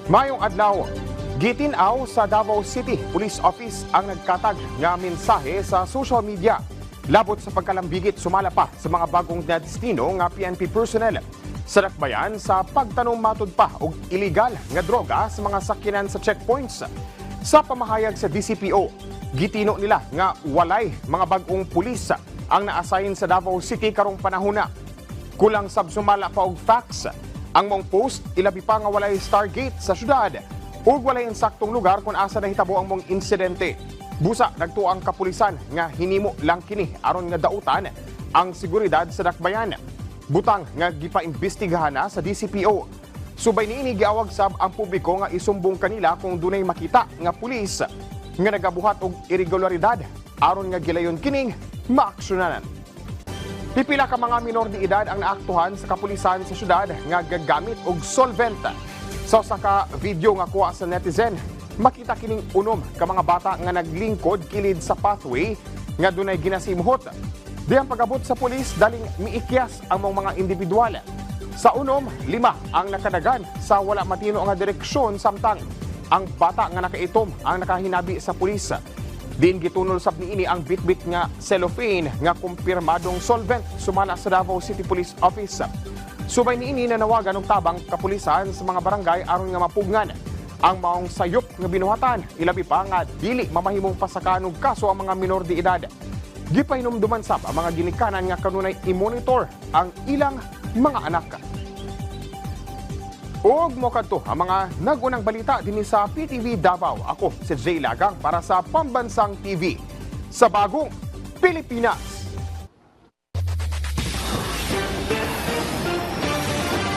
Mayong adlaw, gitinaw sa Davao City Police Office ang nagkatag nga mensahe sa social media. Labot sa pagkalambigit sumala pa sa mga bagong destino nga PNP personnel. Sa dakbayan sa pagtanong matud pa og illegal nga droga sa mga sakyanan sa checkpoints. Sa pamahayag sa DCPO, gitino nila nga walay mga bagong pulis ang na-assign sa Davao City karong panahona. Kulang sab sumala pa og facts. Ang mong post, ilabi pa nga walay Stargate sa syudad ug walay insaktong lugar kung asa nahitabo ang mong insidente. Busa nagtuo ang kapulisan nga hinimo lang kini aron nga dautan ang seguridad sa dakbayan. Butang nga gipaimbestigahan na sa DCPO. Subay niini giawag sab ang publiko nga isumbong kanila kung dunay makita nga pulis nga nagabuhat og irregularidad aron nga gilayon kining maaksyonan. Pipila ka mga minor de edad ang naaktuhan sa kapulisan sa syudad nga gagamit og solvent. Sa usa ka video nga kuha sa netizen, makita kining unom ka mga bata nga naglingkod kilid sa pathway nga dunay ginasimuhot. Diyang pag-abot sa pulis daling miikyas ang mga individual. Sa unom, 5 ang nakadagan sa wala matino nga direksyon samtang ang bata nga nakaitom ang nakahinabi sa pulis. Din gitunol sab niini ang bitbit nga cellophane nga kumpirmadong solvent sumala sa Davao City Police Office. Subay niini nanawagan og tabang kapulisan sa mga barangay aron nga mapugnan ang maong sayop nga binuhatan, ilabi pa nga dili mamahimong pasakan og kaso ang mga minor de edad. Gipahinumduman sab ang mga ginikanan nga kanunay i-monitor ang ilang mga anak. Og mo kadto ang mga nagunang balita dinhi sa PTV Davao. Ako si Jay Lagang para sa Pambansang TV sa Bagong Pilipinas.